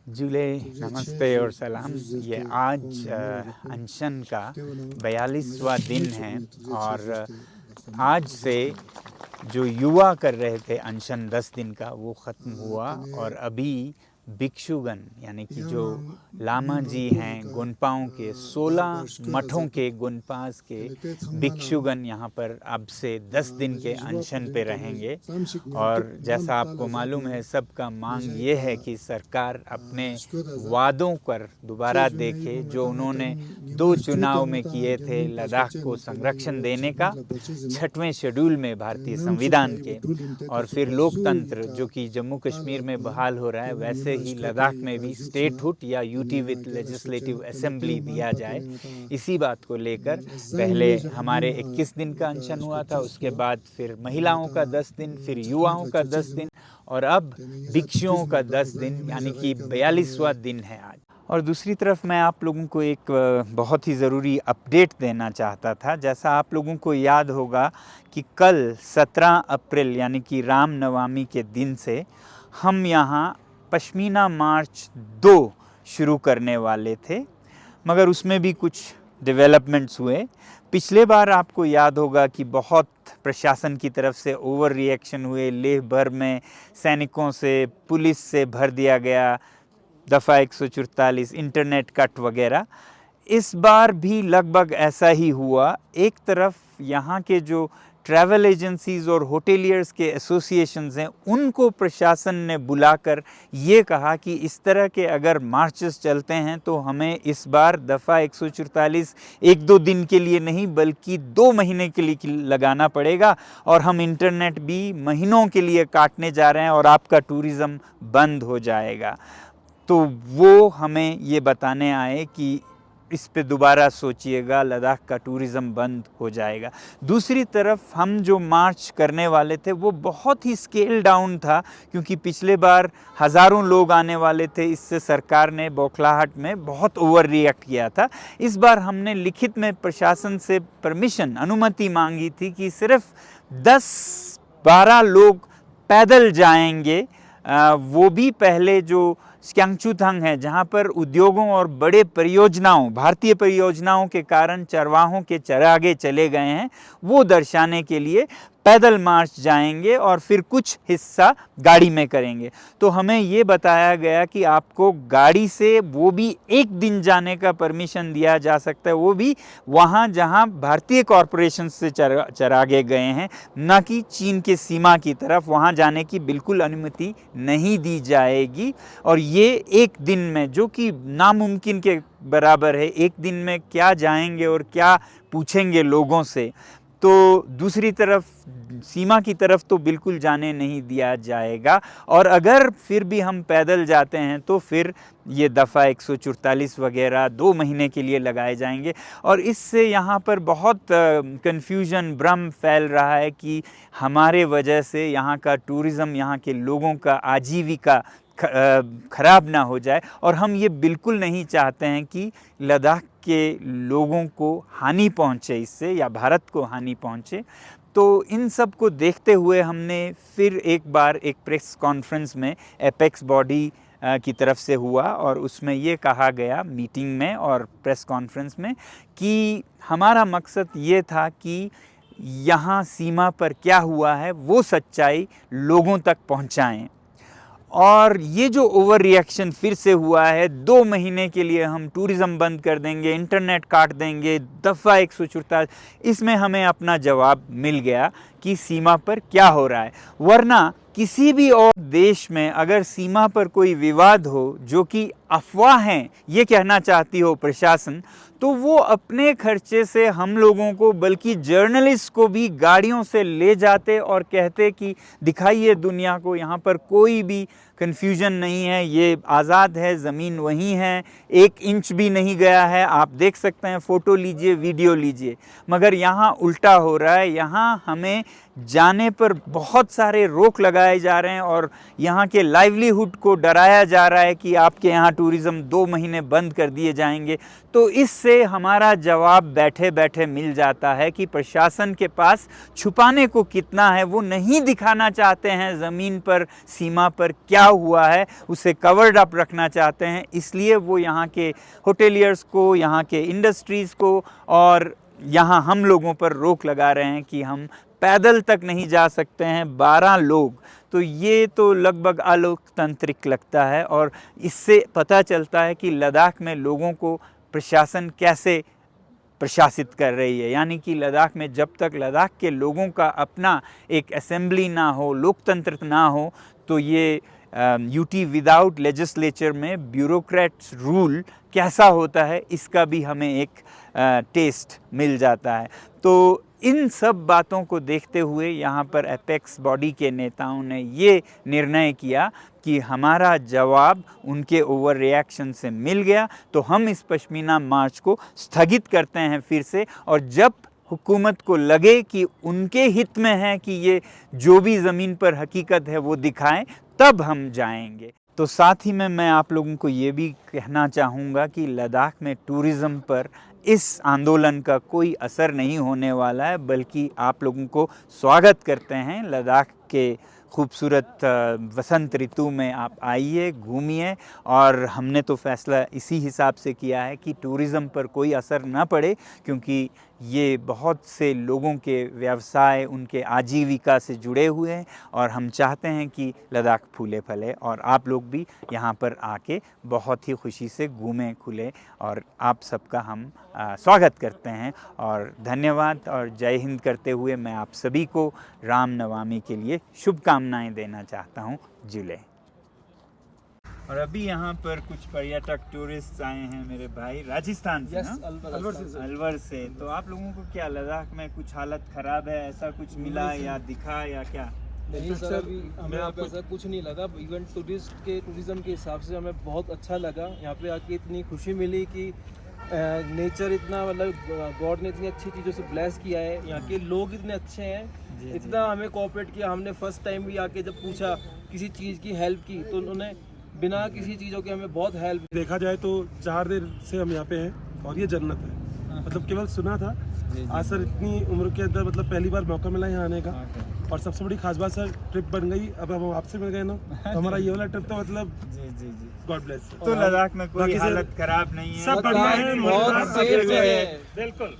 जुले नमस्ते और सलाम। ये आज अनशन का 42वां दिन है और आज से जो युवा कर रहे थे अनशन 10 दिन का वो ख़त्म हुआ और अभी भिक्षुगण यानी कि जो लामा जी हैं गोन्पाओं के 16 मठों के गोन्पास के भिक्षुगण यहाँ पर अब से 10 दिन के अनशन पे रहेंगे। और जैसा आपको मालूम है सबका मांग ये है कि सरकार अपने वादों पर दोबारा देखे जो उन्होंने 2 चुनाव में किए थे लद्दाख को संरक्षण देने का 6वें शेड्यूल में भारतीय संविधान के, और फिर लोकतंत्र जो कि जम्मू कश्मीर में बहाल हो रहा है वैसे ही लद्दाख में भी स्टेटहुड या यूटी विद लेजिस्लेटिव असेंबली दिया जाए। इसी बात को लेकर पहले हमारे 21 दिन का अनशन हुआ था, उसके बाद फिर महिलाओं का 10 दिन, फिर युवाओं का 10 दिन और अब भिक्षुओं का 10 दिन यानी कि 42वां दिन है आज। और दूसरी तरफ मैं आप लोगों को एक बहुत ही ज़रूरी अपडेट देना चाहता था। जैसा आप लोगों को याद होगा कि कल 17 अप्रैल यानी कि रामनवमी के दिन से हम यहाँ पश्मीना मार्च 2 शुरू करने वाले थे, मगर उसमें भी कुछ डेवलपमेंट्स हुए। पिछले बार आपको याद होगा कि बहुत प्रशासन की तरफ से ओवर रिएक्शन हुए, लेह भर में सैनिकों से पुलिस से भर दिया गया, दफ़ा 144, इंटरनेट कट वगैरह। इस बार भी लगभग ऐसा ही हुआ। एक तरफ यहाँ के जो ट्रैवल एजेंसीज़ और होटेलियर्स के एसोसिएशंस हैं उनको प्रशासन ने बुलाकर ये कहा कि इस तरह के अगर मार्चेस चलते हैं तो हमें इस बार दफ़ा 144 1-2 दिन के लिए नहीं बल्कि 2 महीने के लिए लगाना पड़ेगा और हम इंटरनेट भी महीनों के लिए काटने जा रहे हैं और आपका टूरिज़्म बंद हो जाएगा। तो वो हमें ये बताने आए कि इस पे दोबारा सोचिएगा, लद्दाख का टूरिज़्म बंद हो जाएगा। दूसरी तरफ हम जो मार्च करने वाले थे वो बहुत ही स्केल डाउन था, क्योंकि पिछले बार हज़ारों लोग आने वाले थे। इससे सरकार ने बौखलाहट में बहुत ओवर रिएक्ट किया था। इस बार हमने लिखित में प्रशासन से परमिशन, अनुमति मांगी थी कि सिर्फ 10-12 लोग पैदल जाएंगे, वो भी पहले जो स्यांगचूथांग है जहाँ पर उद्योगों और बड़े परियोजनाओं, भारतीय परियोजनाओं के कारण चरवाहों के चरागे चले गए हैं, वो दर्शाने के लिए पैदल मार्च जाएंगे और फिर कुछ हिस्सा गाड़ी में करेंगे। तो हमें ये बताया गया कि आपको गाड़ी से वो भी 1 दिन जाने का परमिशन दिया जा सकता है, वो भी वहाँ जहाँ भारतीय कॉरपोरेशन से चरागे गए हैं, न कि चीन के सीमा की तरफ। वहाँ जाने की बिल्कुल अनुमति नहीं दी जाएगी। और ये 1 दिन में, जो कि नामुमकिन के बराबर है, 1 दिन में क्या जाएंगे और क्या पूछेंगे लोगों से। तो दूसरी तरफ सीमा की तरफ तो बिल्कुल जाने नहीं दिया जाएगा। और अगर फिर भी हम पैदल जाते हैं तो फिर ये दफ़ा 144 वगैरह 2 महीने के लिए लगाए जाएंगे। और इससे यहाँ पर बहुत कन्फ्यूजन, भ्रम फैल रहा है कि हमारे वजह से यहाँ का टूरिज़्म, यहाँ के लोगों का आजीविका खराब ना हो जाए। और हम ये बिल्कुल नहीं चाहते हैं कि लद्दाख के लोगों को हानि पहुंचे इससे, या भारत को हानि पहुंचे। तो इन सब को देखते हुए हमने फिर एक बार एक प्रेस कॉन्फ्रेंस में एपेक्स बॉडी की तरफ से हुआ और उसमें ये कहा गया मीटिंग में और प्रेस कॉन्फ्रेंस में कि हमारा मकसद ये था कि यहाँ सीमा पर क्या हुआ है वो सच्चाई लोगों तक पहुँचाएँ। और ये जो ओवर रिएक्शन फिर से हुआ है, 2 महीने के लिए हम टूरिज़्म बंद कर देंगे, इंटरनेट काट देंगे, दफ़ा 144, इसमें हमें अपना जवाब मिल गया कि सीमा पर क्या हो रहा है। वरना किसी भी और देश में अगर सीमा पर कोई विवाद हो जो कि अफवाह हैं, ये कहना चाहती हो प्रशासन, तो वो अपने खर्चे से हम लोगों को, बल्कि जर्नलिस्ट को भी गाड़ियों से ले जाते और कहते कि दिखाइए दुनिया को, यहाँ पर कोई भी कन्फ्यूजन नहीं है, ये आज़ाद है, ज़मीन वहीं है, 1 इंच भी नहीं गया है, आप देख सकते हैं, फ़ोटो लीजिए, वीडियो लीजिए। मगर यहाँ उल्टा हो रहा है। यहाँ हमें जाने पर बहुत सारे रोक लगाए जा रहे हैं और यहाँ के लाइवलीहुड को डराया जा रहा है कि आपके यहाँ टूरिज़्म 2 महीने बंद कर दिए जाएंगे। तो इससे हमारा जवाब बैठे बैठे मिल जाता है कि प्रशासन के पास छुपाने को कितना है, वो नहीं दिखाना चाहते हैं ज़मीन पर, सीमा पर क्या छाया हुआ है उसे कवर्ड अप रखना चाहते हैं। इसलिए वो यहाँ के होटेलियर्स को, यहाँ के इंडस्ट्रीज़ को और यहाँ हम लोगों पर रोक लगा रहे हैं कि हम पैदल तक नहीं जा सकते हैं 12 लोग। तो ये तो लगभग अलोकतांत्रिक लगता है और इससे पता चलता है कि लद्दाख में लोगों को प्रशासन कैसे प्रशासित कर रही है। यानी कि लद्दाख में जब तक लद्दाख के लोगों का अपना एक असेंबली ना हो, लोकतंत्र ना हो, तो ये यूटी विदाउट लेजिस्लेचर में ब्यूरोक्रेट्स रूल कैसा होता है इसका भी हमें एक टेस्ट मिल जाता है। तो इन सब बातों को देखते हुए यहाँ पर एपेक्स बॉडी के नेताओं ने ये निर्णय किया कि हमारा जवाब उनके ओवर रिएक्शन से मिल गया, तो हम इस पश्मीना मार्च को स्थगित करते हैं फिर से, और जब हुकूमत को लगे कि उनके हित में है कि ये जो भी ज़मीन पर हकीकत है वो दिखाएं, तब हम जाएंगे। तो साथ ही में मैं आप लोगों को ये भी कहना चाहूँगा कि लद्दाख में टूरिज़्म पर इस आंदोलन का कोई असर नहीं होने वाला है, बल्कि आप लोगों को स्वागत करते हैं। लद्दाख के खूबसूरत वसंत ऋतु में आप आइए, घूमिए, और हमने तो फैसला इसी हिसाब से किया है कि टूरिज़्म पर कोई असर ना पड़े, क्योंकि ये बहुत से लोगों के व्यवसाय, उनके आजीविका से जुड़े हुए हैं, और हम चाहते हैं कि लद्दाख फूले फले और आप लोग भी यहाँ पर आके बहुत ही खुशी से घूमें खुले, और आप सबका हम स्वागत करते हैं। और धन्यवाद और जय हिंद करते हुए मैं आप सभी को रामनवमी के लिए शुभकामनाएं देना चाहता हूँ। जुले। और अभी यहाँ पर कुछ पर्यटक टूरिस्ट आए हैं मेरे भाई राजस्थान से। अलवर से। तो आप लोगों को क्या लद्दाख में कुछ हालत ख़राब है, ऐसा कुछ मिला या दिखा या क्या? नहीं सर, अभी हमें यहाँ पे ऐसा कुछ नहीं लगा। इवन टूरिज़्म के हिसाब से हमें बहुत अच्छा लगा। यहाँ पे आके इतनी खुशी मिली कि नेचर इतना, मतलब गॉड ने इतनी अच्छी चीज़ों से ब्लेस किया है। यहाँ के लोग इतने अच्छे हैं, इतना हमें कोऑपरेट किया। हमने फर्स्ट टाइम भी आके जब पूछा किसी चीज़ की हेल्प की, तो उन्होंने बिना किसी चीज़ों के हमें बहुत हेल्प। देखा जाए तो 4 दिन से हम यहाँ पे हैं और ये जन्नत है। मतलब केवल सुना था, आज सर इतनी उम्र के अंदर मतलब पहली बार मौका मिला यहाँ आने का। और सबसे बड़ी खास बात सर, ट्रिप बन गई। अब हम आपसे मिल गए ना, तो हमारा ये वाला ट्रिप तो मतलब गॉड ब्लेस। तो लद्दाख में कोई हालत खराब नहीं है, सब बढ़िया है, बहुत सेफ है। बिल्कुल।